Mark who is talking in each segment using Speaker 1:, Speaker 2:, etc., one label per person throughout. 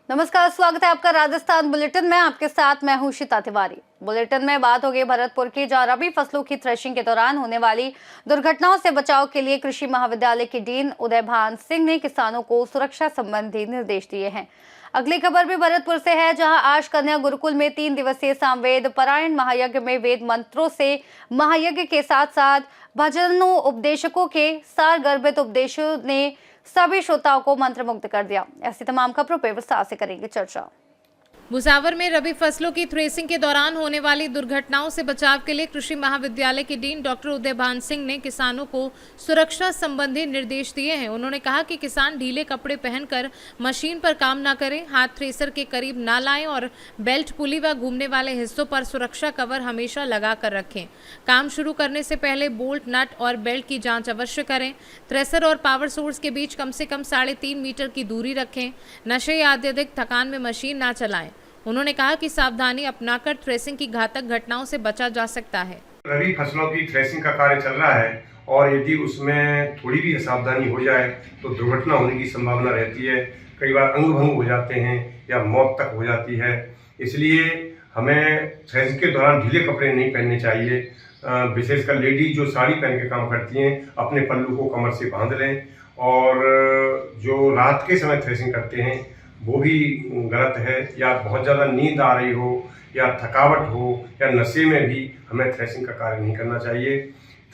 Speaker 1: नमस्कार, स्वागत है आपका राजस्थान बुलेटिन में। आपके साथ मैं हूं शिता तिवारी। बुलेटिन में बात होगी भरतपुर की, जहां रबी फसलों की थ्रेशिंग के दौरान होने वाली दुर्घटनाओं से बचाव के लिए कृषि महाविद्यालय के डीन उदयभान सिंह ने किसानों को सुरक्षा संबंधी निर्देश दिए हैं। अगली खबर भी भरतपुर से है, जहां आज कन्या गुरुकुल में 3 दिवसीय सामवेद पारायण महायज्ञ में वेद मंत्रों से महायज्ञ के साथ साथ भजनों उपदेशकों के सार गर्भित उपदेशों ने सभी श्रोताओं को मंत्रमुग्ध कर दिया। ऐसी तमाम खबरों पर विस्तार से करेंगे चर्चा।
Speaker 2: भुसावर में रबी फसलों की थ्रेसिंग के दौरान होने वाली दुर्घटनाओं से बचाव के लिए कृषि महाविद्यालय के डीन डॉक्टर उदयभान सिंह ने किसानों को सुरक्षा संबंधी निर्देश दिए हैं। उन्होंने कहा कि किसान ढीले कपड़े पहनकर मशीन पर काम न करें, हाथ थ्रेसर के करीब न लाएं और बेल्ट, पुली व घूमने वाले हिस्सों पर सुरक्षा कवर हमेशा लगा कर रखें। काम शुरू करने से पहले बोल्ट, नट और बेल्ट की जाँच अवश्य करें। थ्रेसर और पावर सोर्स के बीच कम से कम 3.5 मीटर की दूरी रखें। नशे या अत्यधिक थकान में मशीन न चलाएं। उन्होंने कहा कि सावधानी अपनाकर थ्रेसिंग की घातक घटनाओं से बचा जा सकता है।
Speaker 3: रबी फसलों की थ्रेसिंग का कार्य चल रहा है और यदि उसमें थोड़ी भी असावधानी हो जाए तो दुर्घटना होने की संभावना रहती है। कई बार अंग भंग हो जाते हैं या मौत तक हो जाती है। इसलिए हमें थ्रेसिंग के दौरान ढीले कपड़े नहीं पहनने चाहिए। विशेषकर लेडी जो साड़ी पहन के काम करती हैं, अपने पल्लू को कमर से बांध लें। और जो रात के समय थ्रेसिंग करते हैं वो भी गलत है। या बहुत ज़्यादा नींद आ रही हो या थकावट हो या नशे में भी हमें थ्रेसिंग का कार्य नहीं करना चाहिए।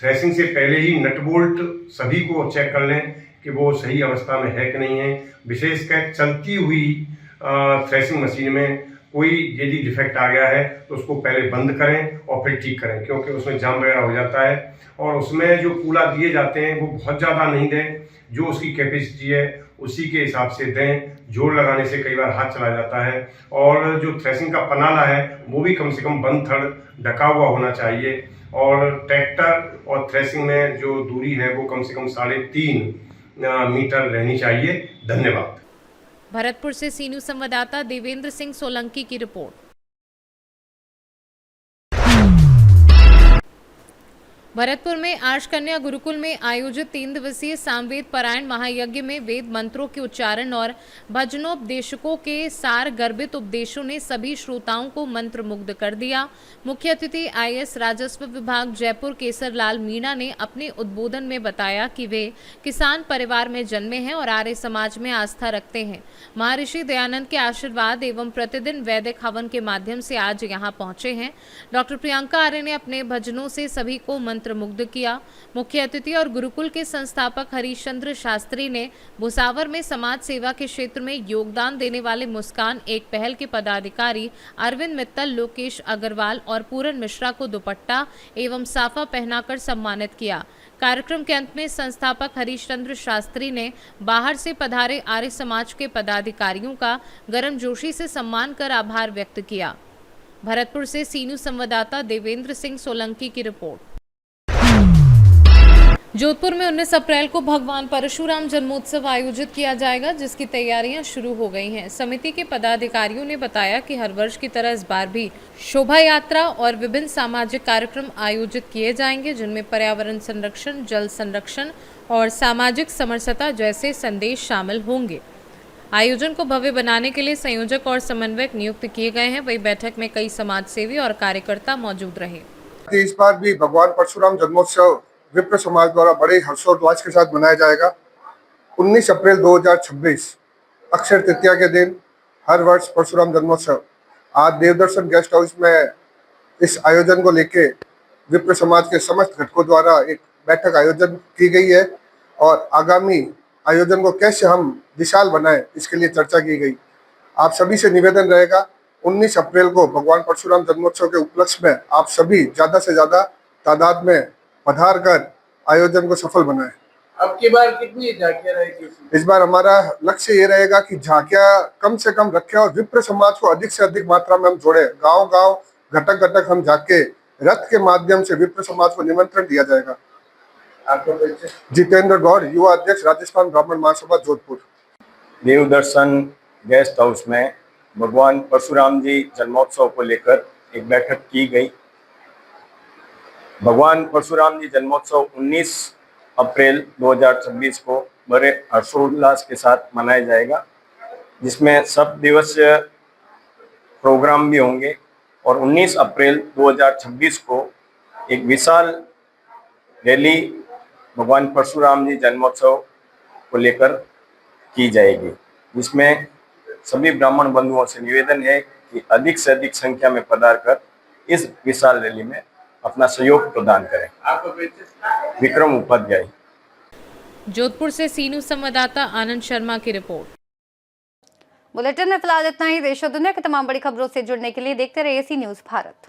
Speaker 3: थ्रेसिंग से पहले ही नट बोल्ट सभी को चेक कर लें कि वो सही अवस्था में है कि नहीं है। विशेषकर चलती हुई थ्रेसिंग मशीन में कोई यदि डिफेक्ट आ गया है तो उसको पहले बंद करें और फिर ठीक करें, क्योंकि उसमें जाम वगैरह हो जाता है। और उसमें जो कूला दिए जाते हैं वो बहुत ज़्यादा नहीं दें, जो उसकी कैपेसिटी है उसी के हिसाब से दें। जोर लगाने से कई बार हाथ चला जाता है। और जो थ्रेसिंग का पनाला है वो भी कम से कम बंद थड़ ढका हुआ होना चाहिए। और ट्रैक्टर और थ्रेसिंग में जो दूरी है वो कम से कम 3.5 मीटर रहनी चाहिए। धन्यवाद।
Speaker 2: भरतपुर से सी न्यूज संवाददाता देवेंद्र सिंह सोलंकी की रिपोर्ट। भरतपुर में आज कन्या गुरुकुल में आयोजित 3 दिवसीय सामवेद पारायण महायज्ञ में वेद मंत्रों के उच्चारण और भजनोपदेशकों के सार गर्भित उपदेशों ने सभी श्रोताओं को मंत्र मुग्ध कर दिया। मुख्य अतिथि आईएएस राजस्व विभाग जयपुर केसरलाल मीणा ने अपने उद्बोधन में बताया कि वे किसान परिवार में जन्मे हैं और आर्य समाज में आस्था रखते हैं। महर्षि दयानंद के आशीर्वाद एवं प्रतिदिन वैदिक हवन के माध्यम से आज यहाँ पहुंचे हैं। डॉक्टर प्रियंका आर्य ने अपने भजनों से सभी को मुग्ध किया। मुख्य अतिथि और गुरुकुल के संस्थापक हरिश्चंद्र शास्त्री ने भुसावर में समाज सेवा के क्षेत्र में योगदान देने वाले मुस्कान एक पहल के पदाधिकारी अरविंद मित्तल, लोकेश अग्रवाल और पूरन मिश्रा को दुपट्टा एवं साफा पहनाकर सम्मानित किया। कार्यक्रम के अंत में संस्थापक हरिश्चंद्र शास्त्री ने बाहर से पधारे आर्य समाज के पदाधिकारियों का गर्मजोशी से सम्मान कर आभार व्यक्त किया। भरतपुर से सी न्यूज संवाददाता देवेंद्र सिंह सोलंकी की रिपोर्ट। जोधपुर में 19 अप्रैल को भगवान परशुराम जन्मोत्सव आयोजित किया जाएगा, जिसकी तैयारियां शुरू हो गई हैं। समिति के पदाधिकारियों ने बताया कि हर वर्ष की तरह इस बार भी शोभा यात्रा और विभिन्न सामाजिक कार्यक्रम आयोजित किए जाएंगे, जिनमें पर्यावरण संरक्षण, जल संरक्षण और सामाजिक समरसता जैसे संदेश शामिल होंगे। आयोजन को भव्य बनाने के लिए संयोजक और समन्वयक नियुक्त किए गए हैं। वही बैठक में कई समाजसेवी और कार्यकर्ता मौजूद रहे।
Speaker 4: इस बार भी भगवान परशुराम जन्मोत्सव विप्र समाज द्वारा बड़े हर्षोल्लास के साथ मनाया जाएगा। 19 अप्रैल 2026 अक्षय तृतीया के दिन हर वर्ष परशुराम जन्मोत्सव। आज देवदर्शन गेस्ट हाउस में इस आयोजन को लेके विप्र समाज के समस्त घटकों द्वारा एक बैठक आयोजन की गई है और आगामी आयोजन को कैसे हम विशाल बनाएं इसके लिए चर्चा की गई। आप सभी से निवेदन रहेगा, 19 अप्रैल को भगवान परशुराम जन्मोत्सव के उपलक्ष्य में आप सभी ज़्यादा से ज़्यादा तादाद में पधार कर आयोजन को सफल बनाएं।
Speaker 5: अब की बार कितनी झांकियां रहेगी?
Speaker 4: इस बार हमारा लक्ष्य ये रहेगा कि झांकियां कम से कम रखें और विप्र समाज को अधिक से अधिक मात्रा में हम जोड़े। गांव-गांव, घटक-घटक हम जाके रथ के माध्यम से विप्र समाज को निमंत्रण दिया जाएगा।
Speaker 5: आपका परिचय?
Speaker 4: जितेंद्र गौड़, युवा अध्यक्ष, राजस्थान ब्राह्मण महासभा, जोधपुर।
Speaker 6: देवदर्शन गेस्ट हाउस में भगवान परशुराम जी जन्मोत्सव को लेकर एक बैठक की गई भगवान परशुराम जी जन्मोत्सव 19 अप्रैल 2026 को बड़े हर्षोल्लास के साथ मनाया जाएगा, जिसमें सब दिवसीय प्रोग्राम भी होंगे और 19 अप्रैल 2026 को एक विशाल रैली भगवान परशुराम जी जन्मोत्सव को लेकर की जाएगी, जिसमें सभी ब्राह्मण बंधुओं से निवेदन है कि अधिक से अधिक संख्या में पधार कर इस विशाल रैली में अपना सहयोग प्रदान करें।
Speaker 5: आपका परिचय?
Speaker 6: विक्रम उपाध्याय।
Speaker 2: जोधपुर से सी न्यूज संवाददाता आनंद शर्मा की रिपोर्ट।
Speaker 1: बुलेटिन में फिलहाल इतना ही। देश और दुनिया की तमाम बड़ी खबरों से जुड़ने के लिए देखते रहिए सी न्यूज भारत।